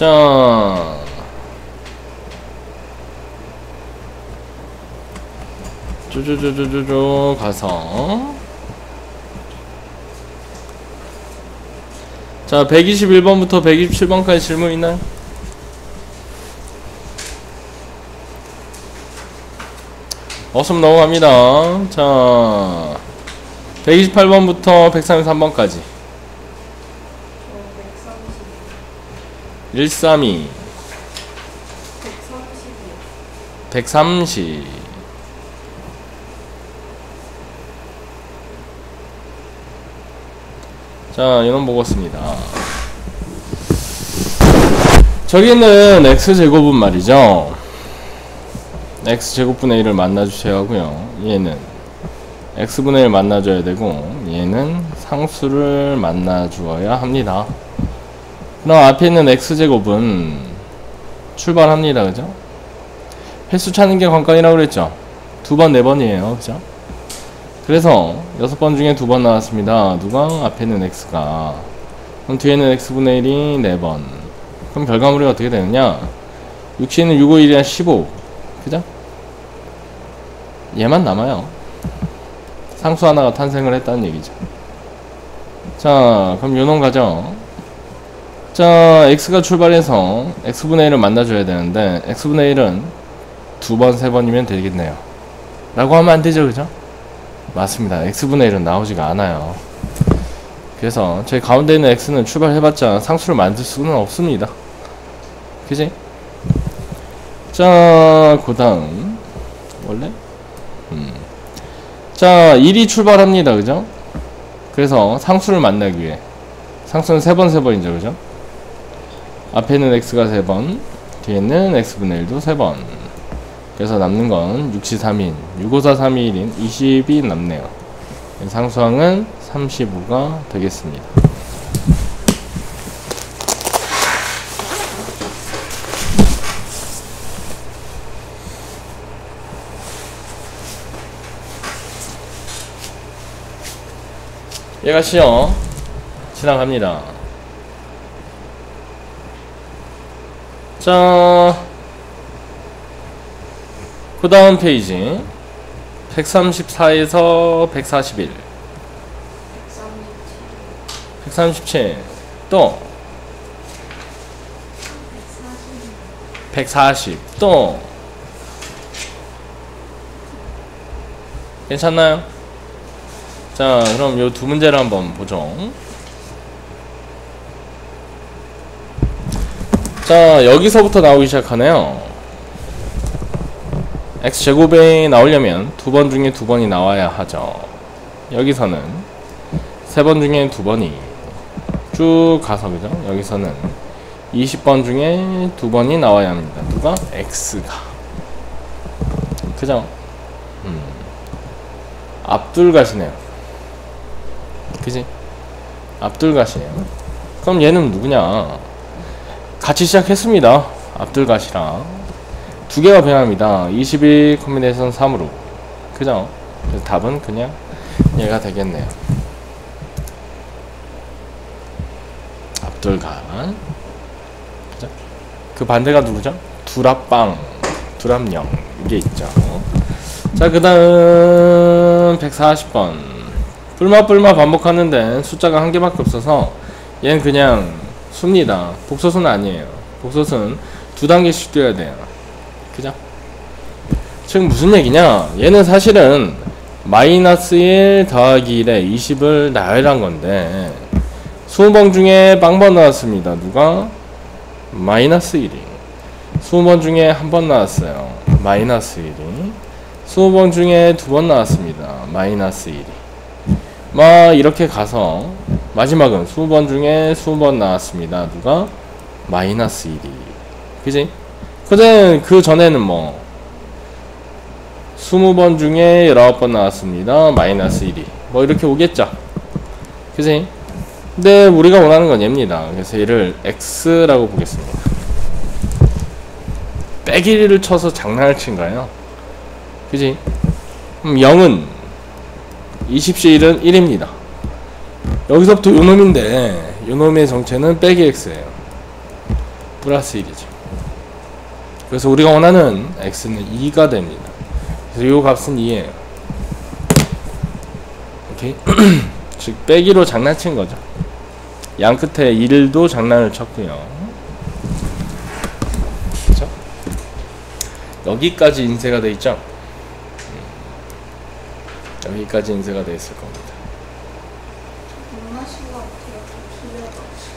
자, 쪼쪼쪼쪼쪼 가서 자 121번부터 127번까지 질문 있나요? 없으면 넘어갑니다. 자 128번부터 133번까지 132 130 자 이놈 보겠습니다. 저기는 x제곱은 말이죠, x제곱분의 1을 만나주셔야 하고요, 얘는 x분의 1 만나줘야 되고 얘는 상수를 만나주어야 합니다. 그럼 앞에 있는 x제곱은 출발합니다. 그죠? 횟수 찾는 게 관건이라고 그랬죠? 2번, 4번이에요. 그죠? 그래서 6번 중에 2번 나왔습니다. 누가? 앞에 있는 x가. 그럼 뒤에는 x분의 1이 4번. 그럼 결과물이 어떻게 되느냐? 6시에는 6, 5, 1이랑 15. 그죠? 얘만 남아요. 상수 하나가 탄생을 했다는 얘기죠. 자, 그럼 요놈 가죠. 자, x가 출발해서 x분의 1을 만나줘야 되는데 x분의 1은 2번, 3번이면 되겠네요. 라고 하면 안 되죠. 그죠? 맞습니다. x분의 1은 나오지가 않아요. 그래서 저희 가운데 있는 x는 출발해봤자 상수를 만들 수는 없습니다. 그지? 자, 그 다음 원래? 자, 1이 출발합니다. 그죠? 그래서 상수를 만나기 위해 상수는 3번, 3번이죠. 그죠? 앞에는 x가 3번, 뒤에는 x분의 1도 3번. 그래서 남는 건 6시 3인, 6, 5, 4, 3, 2, 1인 20이 남네요. 상수항은 35가 되겠습니다. 얘가 시험 지나갑니다. 자, 그 다음 페이지 134에서 141 137 또 140 또 괜찮나요? 자, 그럼 요 두 문제를 한번 보죠. 자, 여기서부터 나오기 시작하네요. x제곱이 나오려면 2번 중에 2번이 나와야 하죠. 여기서는 3번 중에 2번이 쭉 가서, 그죠? 여기서는 20번 중에 2번이 나와야 합니다. 누가? x가. 그죠? 앞둘가시네요. 그지? 앞둘가시네요. 그럼 얘는 누구냐? 같이 시작했습니다. 앞둘가시랑 두 개가 변합니다. 21 콤비네이션 3으로. 그죠? 그래서 답은 그냥 얘가 되겠네요. 앞둘간. 그죠? 그 반대가 누구죠? 두랍빵, 두랍령. 이게 있죠. 자, 그 다음 140번. 뿔마 반복하는데 숫자가 한 개밖에 없어서 얘는 그냥 수입니다. 복소수는 아니에요. 복소수는 2단계씩 뛰어야 돼요. 그죠? 즉 무슨 얘기냐? 얘는 사실은 마이너스 1 더하기 1에 20을 나열한 건데 20번 중에 빵번 나왔습니다. 누가? 마이너스 1이. 20번 중에 한 번 나왔어요. 마이너스 1이. 20번 중에 2번 나왔습니다. 마이너스 1이. 막 이렇게 가서 마지막은 20번 중에 20번 나왔습니다. 누가? 마이너스 1이. 그지? 그 전에는 뭐 20번 중에 19번 나왔습니다. 마이너스 1이. 뭐 이렇게 오겠죠. 그지? 근데 우리가 원하는 건 얘입니다. 그래서 얘를 x라고 보겠습니다. 빼기를 쳐서 장난을 친 거예요. 그지? 0은 20시 1은 1입니다. 여기서부터 요놈인데 요놈의 정체는 빼기 x예요. 플러스 1이죠. 그래서 우리가 원하는 x는 2가 됩니다. 그래서 이 값은 2예요. 오케이? 즉 빼기로 장난친 거죠. 양 끝에 1도 장난을 쳤고요. 그렇죠? 여기까지 인쇄가 돼 있죠? 여기까지 인쇄가 돼 있을 겁니다.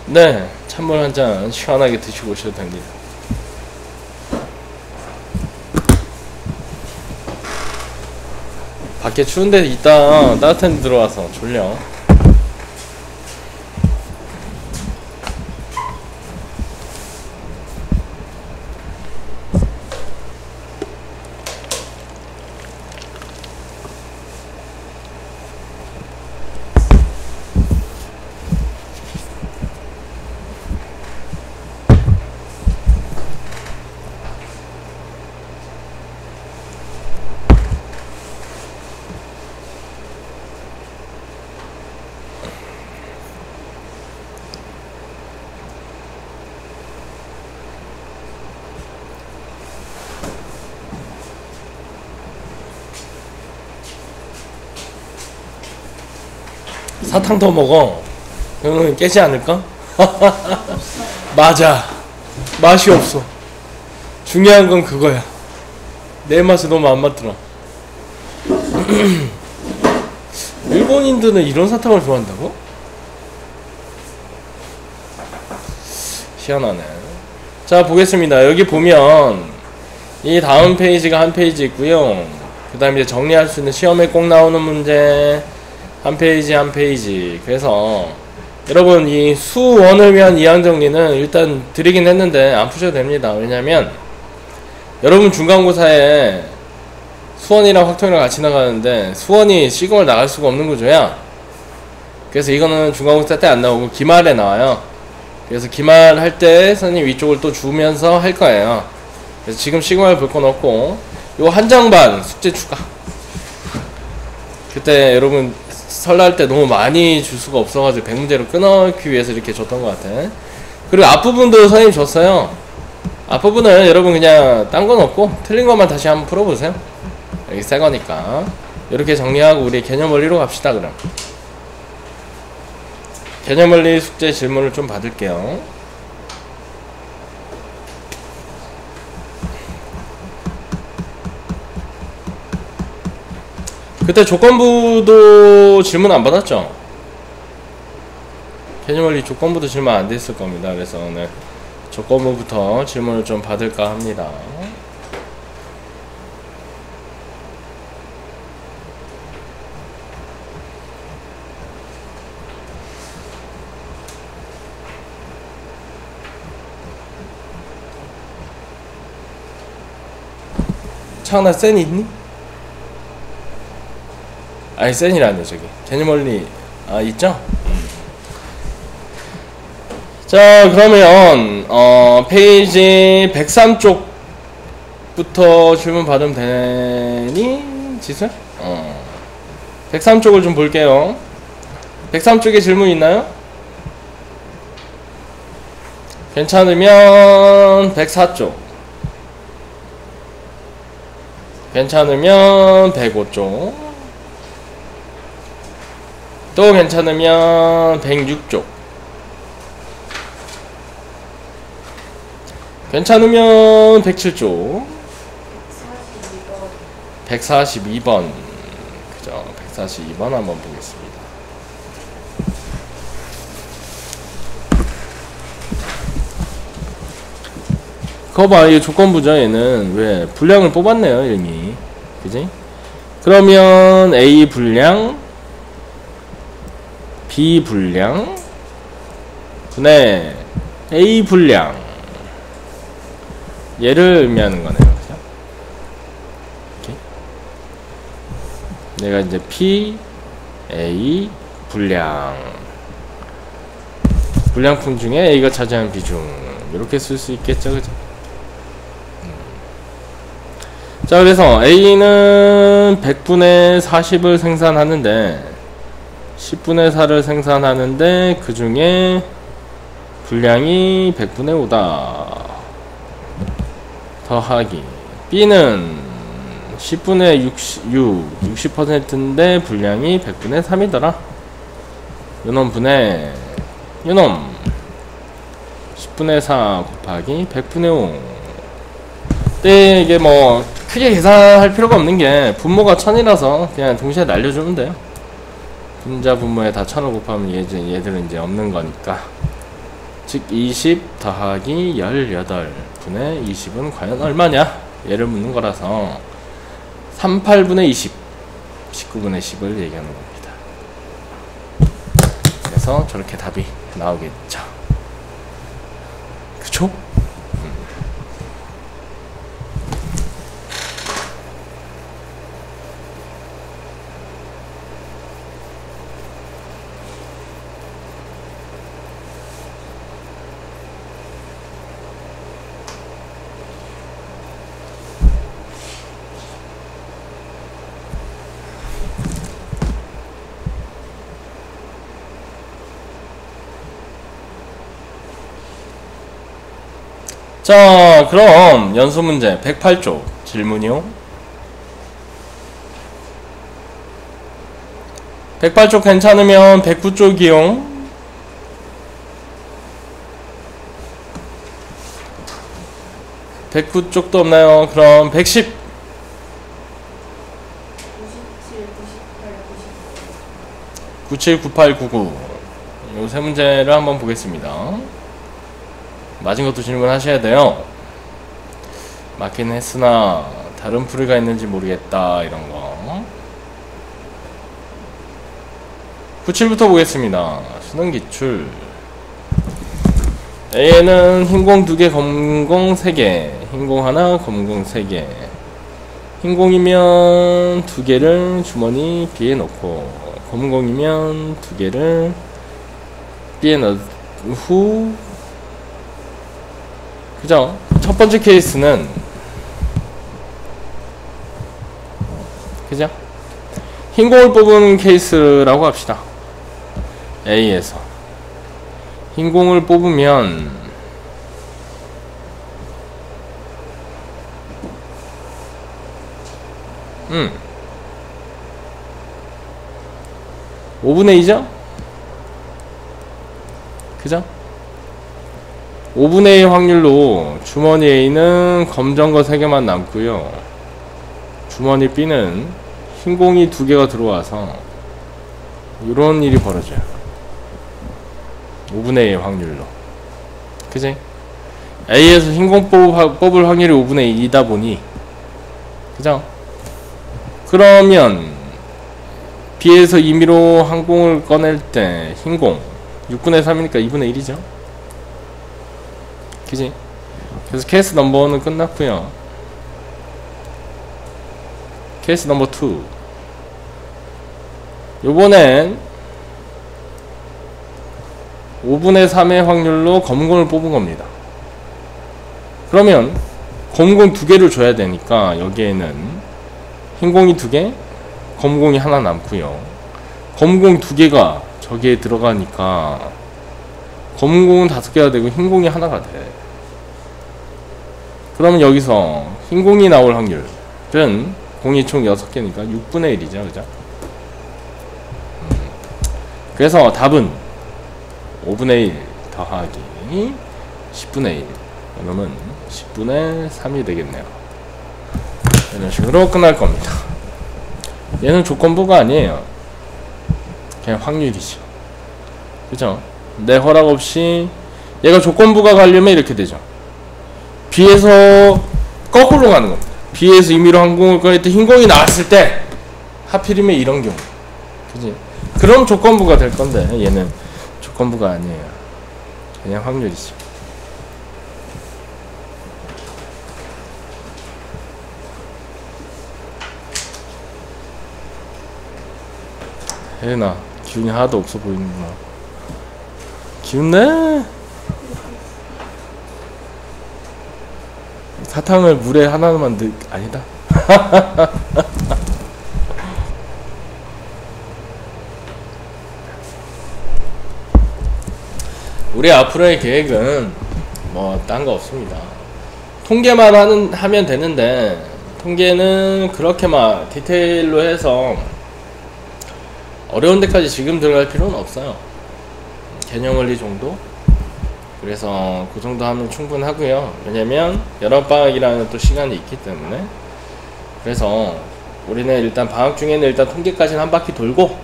네, 찬물 한 잔 시원하게 드시고 오셔도 됩니다. 밖에 추운데 이따 따뜻한 데 들어와서 졸려. 사탕 더 먹어. 그러면 깨지 않을까? 맞아. 맛이 없어. 중요한 건 그거야. 내 맛에 너무 안 맞더라. 일본인들은 이런 사탕을 좋아한다고? 희한하네. 자, 보겠습니다. 여기 보면 이 다음 페이지가 한 페이지 있고요. 그 다음에 이제 정리할 수 있는 시험에 꼭 나오는 문제 한 페이지 한 페이지. 그래서 여러분 이 수원을 위한 이항 정리는 일단 드리긴 했는데 안 푸셔도 됩니다. 왜냐면 여러분 중간고사에 수원이랑 확통이랑 같이 나가는데 수원이 시공을 나갈 수가 없는 구조야. 그래서 이거는 중간고사 때 안 나오고 기말에 나와요. 그래서 기말 할 때 선생님 위쪽을 또 주면서 할 거예요. 그래서 지금 시공을 볼 건 없고 요 한 장반 숙제 추가. 그때 여러분 설날 때 너무 많이 줄 수가 없어가지고 100문제로 끊어기 위해서 이렇게 줬던 것 같아. 그리고 앞부분도 선생님 줬어요. 앞부분은 여러분 그냥 딴 건 없고 틀린 것만 다시 한번 풀어보세요. 여기 새 거니까. 이렇게 정리하고 우리 개념 원리로 갑시다. 그럼 개념 원리 숙제 질문을 좀 받을게요. 그때 조건부도 질문 안 받았죠? 개념 원리 조건부도 질문 안 됐을 겁니다. 그래서 오늘 조건부부터 질문을 좀 받을까 합니다. 창나 센 있니? 아니 센이라네. 저기 개념 원리 있죠? 자, 그러면 페이지 103쪽부터 질문 받으면 되니? 지수? 103쪽을 좀 볼게요. 103쪽에 질문 있나요? 괜찮으면 104쪽, 괜찮으면 105쪽, 또 괜찮으면 106쪽, 괜찮으면 107쪽, 142번. 그죠? 142번 한번 보겠습니다. 그거 봐, 이게 조건부죠. 얘는 왜 분량을 뽑았네요 이미. 그지? 그러면 A 분량, B 분량 분의 A 분량, 얘를 의미하는 거네요. 그죠? 이렇게. 내가 이제 P, A 분량, 분량품 중에 A가 차지하는 비중, 이렇게 쓸 수 있겠죠. 그죠? 자, 그래서 A는 100분의 40을 생산하는데 10분의 4를 생산하는데 그 중에 분량이 100분의 5다. 더하기 B는 10분의 60%인데 분량이 100분의 3이더라. 요놈 분의 요놈 10분의 4 곱하기 100분의 5. 근데 이게 뭐 크게 계산할 필요가 없는 게 분모가 1000이라서 그냥 동시에 날려주면 돼요. 분자 분모에 다 1000을 곱하면 얘들은 이제 없는 거니까. 즉 20 더하기 18분의 20은 과연 얼마냐? 얘를 묻는 거라서 38분의 20 19분의 10을 얘기하는 겁니다. 그래서 저렇게 답이 나오겠죠. 그쵸? 자, 그럼 연수 문제 108쪽 질문이요. 108쪽 괜찮으면 109쪽이요. 109쪽도 없나요? 그럼 110. 97, 98, 99. 요 세 문제를 한번 보겠습니다. 맞은 것도 질문하셔야 돼요. 맞긴 했으나 다른 풀이가 있는지 모르겠다 이런 거. 97부터 보겠습니다. 수능 기출. A에는 흰공 2개, 검공 3개, 흰공 하나, 검공 3개. 흰공이면 2개를 주머니 B에 넣고, 검공이면 2개를 B에 넣은 후, 그죠? 첫 번째 케이스는, 그죠? 흰공을 뽑은 케이스라고 합시다. A에서 흰공을 뽑으면 5분의 2죠? 그죠? 5분의 2 확률로 주머니 A는 검정 거 3개만 남고요. 주머니 B는 흰공이 2개가 들어와서 이런 일이 벌어져요. 5분의 2 확률로. 그지? A에서 흰공 뽑을 확률이 5분의 2이다 보니, 그죠? 그러면 B에서 임의로 한 공을 꺼낼 때 흰공 6분의 3이니까 2분의 1이죠? 그지? 그래서 케이스 넘버 1은 끝났고요. 케이스 넘버 2. 요번엔 5분의 3의 확률로 검공을 뽑은 겁니다. 그러면 검공 2개를 줘야 되니까 여기에는 흰공이 2개, 검공이 하나 남고요. 검공 2개가 저기에 들어가니까 검공은 5개가 되고 흰공이 하나가 돼. 그러면 여기서 흰공이 나올 확률은 공이 총 6개니까 6분의 1이죠. 그죠? 그래서 답은 5분의 1 더하기 10분의 1. 그러면 10분의 3이 되겠네요. 이런 식으로 끝날 겁니다. 얘는 조건부가 아니에요. 그냥 확률이죠. 그죠? 내 허락 없이 얘가 조건부가 가려면 이렇게 되죠. B에서 거꾸로 가는 겁니다. B에서 임의로 한 공을 꺼낼 때 흰공이 나왔을 때 하필이면 이런 경우. 그지? 그럼 조건부가 될 건데 얘는 조건부가 아니에요. 그냥 확률이죠. 혜은아, 기운이 하나도 없어 보이는구나. 기운내? 사탕을 물에 하나만 아니다. 우리 앞으로의 계획은 뭐 딴 거 없습니다. 통계만 하면 되는데, 통계는 그렇게 막 디테일로 해서 어려운 데까지 지금 들어갈 필요는 없어요. 개념 원리 정도? 그래서 그 정도 하면 충분하고요. 왜냐면 여름방학이라는 또 시간이 있기 때문에. 그래서 우리는 일단 방학 중에는 일단 통계까지는 한 바퀴 돌고,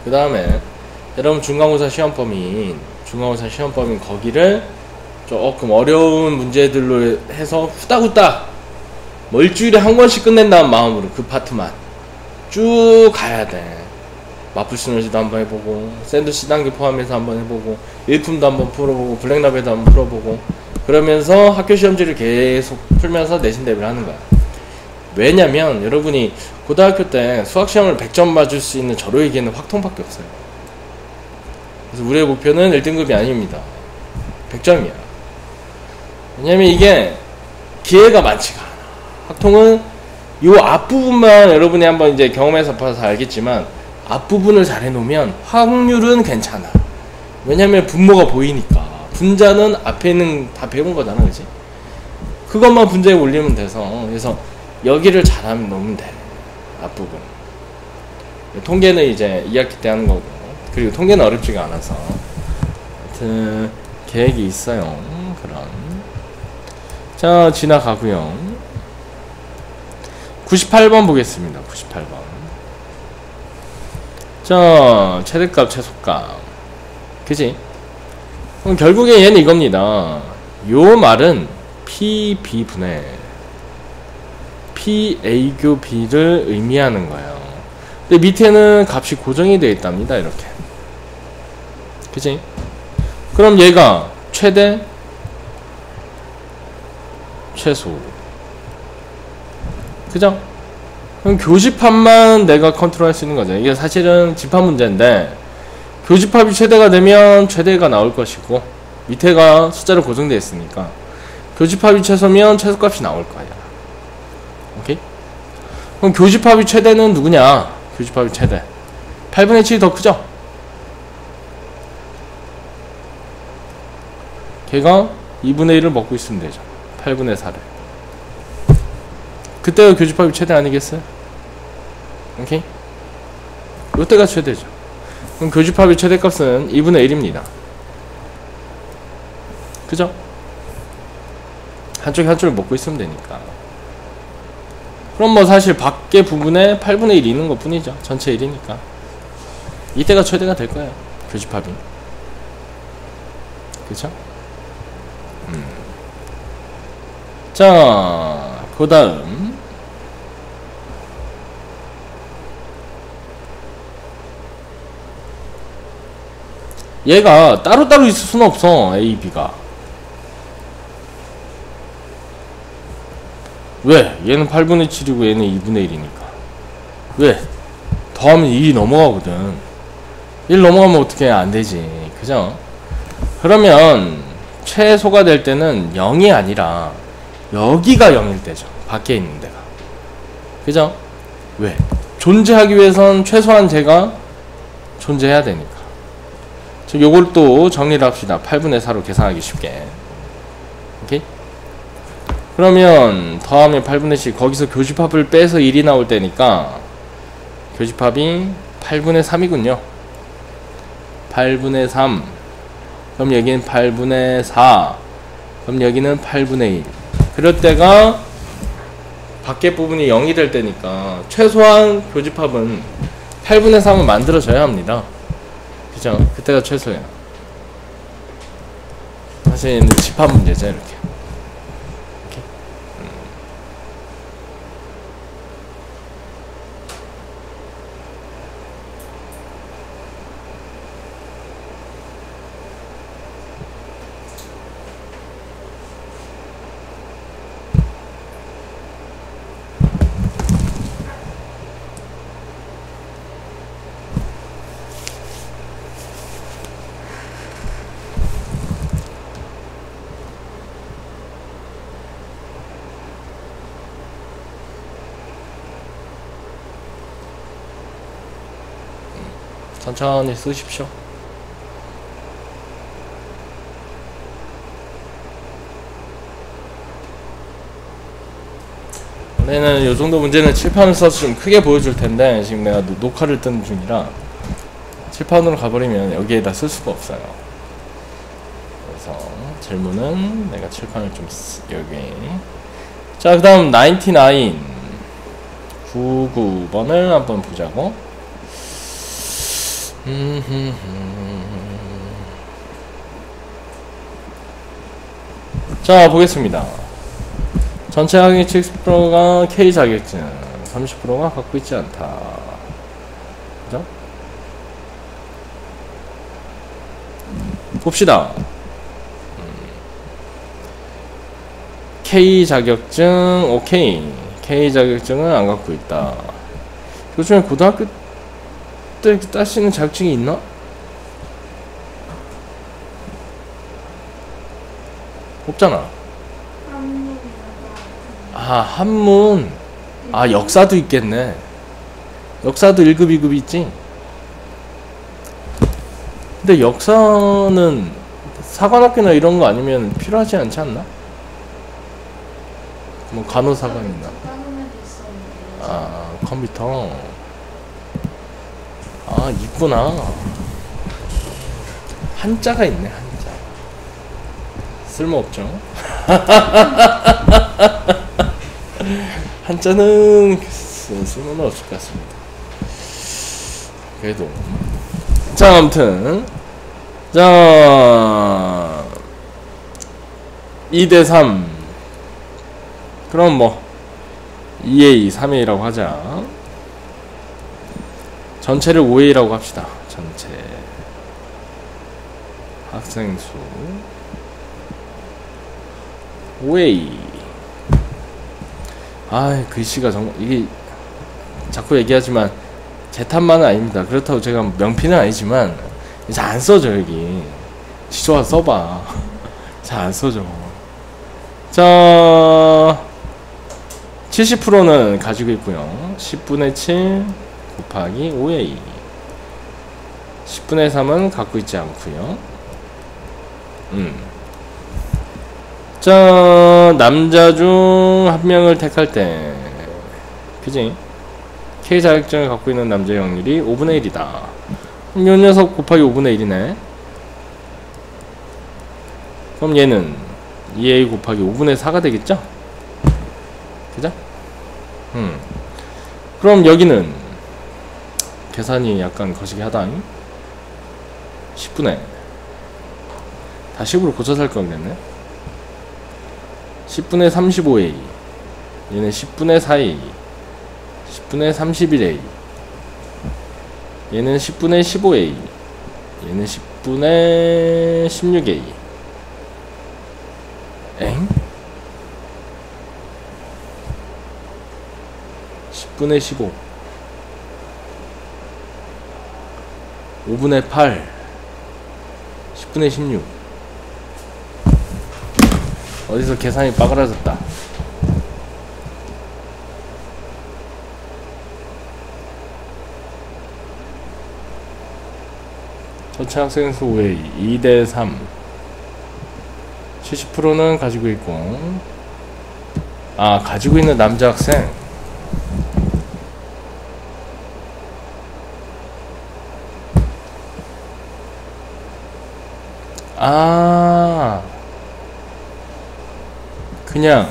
그 다음에 여러분 중간고사 시험범인 거기를 조금 어려운 문제들로 해서 후딱후딱 뭐 일주일에 한 권씩 끝낸다는 마음으로 그 파트만 쭉 가야 돼. 마플 시너지도 한번 해보고, 샌드 C단계 포함해서 한번 해보고, 일품도 한번 풀어보고, 블랙라벨도 한번 풀어보고, 그러면서 학교 시험지를 계속 풀면서 내신 대비를 하는 거야. 왜냐면 여러분이 고등학교 때 수학시험을 100점 맞을 수 있는 저로에게는 확통밖에 없어요. 그래서 우리의 목표는 1등급이 아닙니다. 100점이야. 왜냐면 이게 기회가 많지가 않아. 확통은 요 앞부분만 여러분이 한번 이제 경험해서 봐서 알겠지만, 앞부분을 잘 해놓으면 확률은 괜찮아. 왜냐면 분모가 보이니까. 분자는 앞에 있는 다 배운 거잖아, 그치? 그것만 분자에 올리면 돼서. 그래서 여기를 잘하면 놓으면 돼. 앞부분. 통계는 이제 2학기 때 하는 거고, 그리고 통계는 어렵지가 않아서. 하여튼 계획이 있어요. 그런. 자, 지나가고요. 98번 보겠습니다. 98번. 자, 최대값, 최소값. 그지? 그럼 결국에 얘는 이겁니다. 요 말은 PB분의 PA교 B를 의미하는 거예요. 근데 밑에는 값이 고정이 되어 있답니다. 이렇게. 그지? 그럼 얘가 최대, 최소. 그죠? 그럼 교집합만 내가 컨트롤 할 수 있는 거죠. 이게 사실은 집합 문제인데, 교집합이 최대가 되면 최대가 나올 것이고, 밑에가 숫자로 고정되어 있으니까 교집합이 최소면 최소값이 나올 거야. 오케이? 그럼 교집합이 최대는 누구냐? 교집합이 최대 8분의 7이 더 크죠? 걔가 2분의 1을 먹고 있으면 되죠. 8분의 4를. 그때가 교집합이 최대 아니겠어요? 오케이? 요때가 최대죠. 그럼 교집합의 최대값은 2분의 1입니다. 그죠? 한쪽이 한쪽을 먹고 있으면 되니까. 그럼 뭐 사실 밖에 부분에 8분의 1이 있는 것 뿐이죠. 전체 1이니까. 이때가 최대가 될 거예요. 교집합이. 그쵸? 자, 그 다음. 얘가 따로따로 있을 수는 없어. A, B가. 왜? 얘는 8분의 7이고 얘는 2분의 1이니까. 왜? 더하면 2이 넘어가거든. 1 넘어가면 어떻게 안되지. 그죠? 그러면 최소가 될 때는 0이 아니라 여기가 0일 때죠. 밖에 있는 데가. 그죠? 왜? 존재하기 위해선 최소한 제가 존재해야 되니까. 요걸 또 정리를 합시다. 8분의 4로 계산하기 쉽게. 오케이? 그러면 더하면 8분의 7, 거기서 교집합을 빼서 1이 나올 때니까 교집합이 8분의 3이군요. 8분의 3. 그럼 여기는 8분의 4. 그럼 여기는 8분의 1. 그럴 때가 밖에 부분이 0이 될 때니까 최소한 교집합은 8분의 3을 만들어줘야 합니다. 그죠? 그때가 최소야. 사실 집합 문제죠, 이렇게. 천천히 쓰십시오. 원래는 요 정도 문제는 칠판을 써서 좀 크게 보여줄 텐데 지금 내가 녹화를 뜨는 중이라 칠판으로 가버리면 여기에다 쓸 수가 없어요. 그래서 질문은 내가 칠판을 좀 여기. 자, 그 다음 99번을 한번 보자고. 자, 보겠습니다. 전체 학위 70%가 K 자격증, 30%가 갖고 있지 않다. 그죠? 봅시다. K 자격증, 오케이. K 자격증은 안 갖고 있다. 요즘에 고등학교 때 딸 수 있는 자격증이 있나? 없잖아. 아, 한문. 아, 역사도 있겠네. 역사도 1급, 2급 있지? 근데 역사는 사관학교나 이런 거 아니면 필요하지 않지 않나? 뭐 간호사관이나. 아, 컴퓨터. 아, 있구나. 한자가 있네, 한자. 쓸모없죠? 한자는 쓸모는 없을 것 같습니다. 그래도. 자, 아무튼. 자, 2대3. 그럼 뭐 2A, 3A라고 하자. 전체를 5A라고 합시다. 전체 학생 수 5A. 아, 글씨가 정말 이게 자꾸 얘기하지만 제 탓만은 아닙니다. 그렇다고 제가 명피는 아니지만 잘 안 써져. 여기 지조화 써봐. 잘 안 써져. 자, 70%는 가지고 있고요. 10분의 7 곱하기 5A. 10분의 3은 갖고 있지 않고요. 자, 남자 중 한 명을 택할 때, 그지? K 자격증을 갖고 있는 남자의 확률이 5분의 1이다. 이 녀석 곱하기 5분의 1이네. 그럼 얘는 2A 곱하기 5분의 4가 되겠죠? 그죠? 그럼 여기는 계산이 약간 거시기 하다. 10분의 다 10으로 고쳐 살 거겠네. 10분의 35A. 얘는 10분의 4A. 10분의 31A. 얘는 10분의 15A. 얘는 10분의 16A. 엥? 10분의 15. 5분의 8. 10분의 16. 어디서 계산이 빠그라졌다. 전체 학생 수 5A 2대3. 70%는 가지고 있고, 아, 가지고 있는 남자 학생. 아, 그냥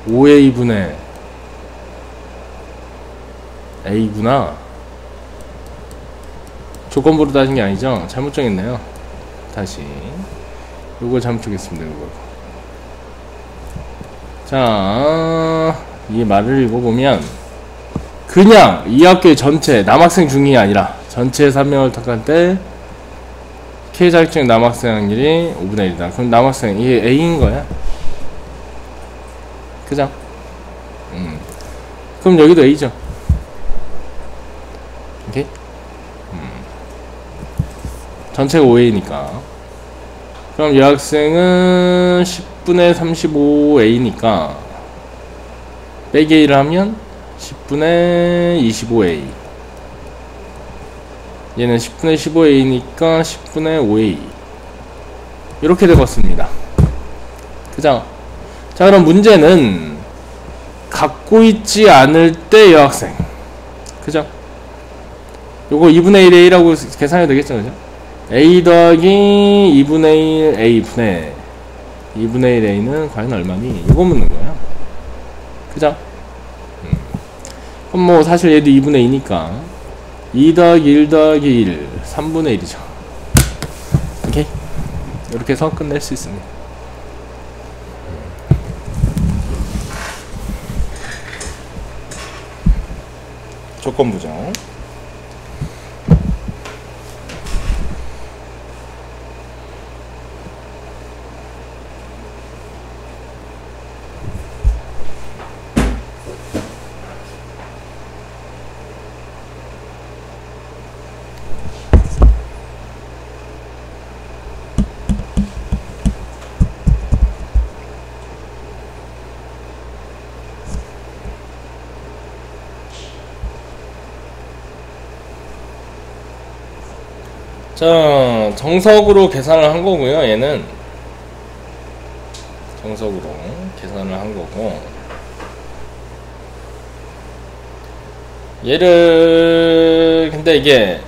5A분의 A구나. 조건부로 따진 게 아니죠? 잘못 정했네요. 다시 요걸 잘못 적겠습니다. 요걸. 자, 이 말을 읽어보면 그냥 이 학교의 전체 남학생 중이 아니라 전체 3명을 택할 때 K 자격증 남학생 확률이 5분의 1이다. 그럼 남학생 이게 A인 거야. 그죠? 그럼 여기도 A죠. 오케이? 전체가 5A니까. 그럼 여학생은 10분의 35A니까 빼기 A를 하면 10분의 25A. 얘는 10분의 15A니까 10분의 5A. 이렇게 되었습니다. 그죠? 자, 그럼 문제는 갖고 있지 않을 때 여학생. 그죠? 요거 2분의 1에 1하고 계산해도 되겠죠, 그죠? A 더하기 2분의 1 A분의 2분의 1 A는 과연 얼마니? 요거 묻는 거야. 그죠? 그럼 뭐 사실 얘도 2분의 2니까 2 더하기 1 더하기 1 3분의 1이죠. 오케이? 이렇게 해서 끝낼 수 있습니다. 조건부정. 자, 정석으로 계산을 한 거고요. 얘는 정석으로 계산을 한 거고, 얘를 근데 이게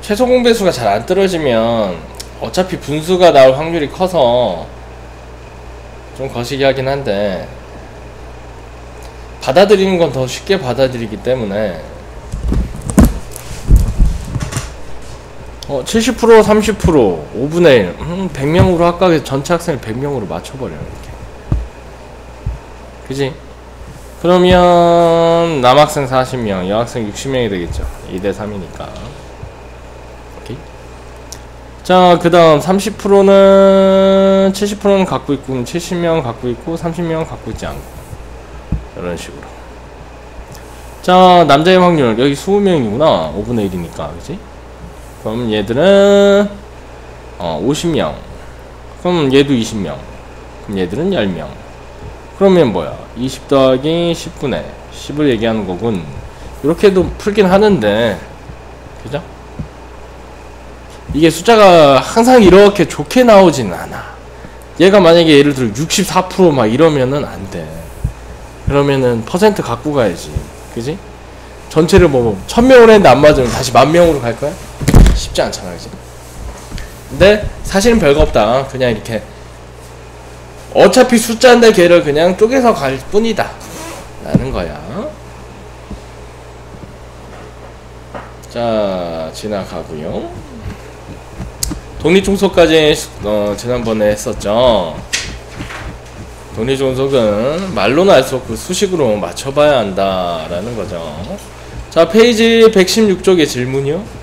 최소 공배수가 잘 안 떨어지면 어차피 분수가 나올 확률이 커서 좀 거시기 하긴 한데, 받아들이는 건 더 쉽게 받아들이기 때문에 70% 30% 5분의 1 100명으로 아까 전체 학생을 100명으로 맞춰버려요. 이렇게. 그지? 그러면 남학생 40명 여학생 60명이 되겠죠. 2대 3이니까. 오케이. 자, 그 다음 30%는 70%는 갖고 있고 70명 갖고 있고 30명 갖고 있지 않고, 이런 식으로. 자, 남자의 확률 여기 20명이구나. 5분의 1이니까 그지? 그럼 얘들은 50명. 그럼 얘도 20명. 그럼 얘들은 10명. 그러면 뭐야? 20 더하기 10분의 10을 얘기하는 거군. 이렇게도 풀긴 하는데, 그죠? 이게 숫자가 항상 이렇게 좋게 나오진 않아. 얘가 만약에 예를 들어 64% 막 이러면은 안 돼. 그러면은 퍼센트 갖고 가야지. 그지? 전체를 뭐 1000명으로 했는데 안 맞으면 다시 10,000명으로 갈 거야? 쉽지 않잖아, 그지? 근데 사실은 별거 없다. 그냥 이렇게 어차피 숫자인데 걔를 그냥 쪼개서 갈 뿐이다 라는 거야. 자, 지나가고요. 독립중소까지 지난번에 했었죠. 독립중소는 말로는 알 수 없고 수식으로 맞춰봐야 한다 라는 거죠. 자, 페이지 116쪽의 질문이요.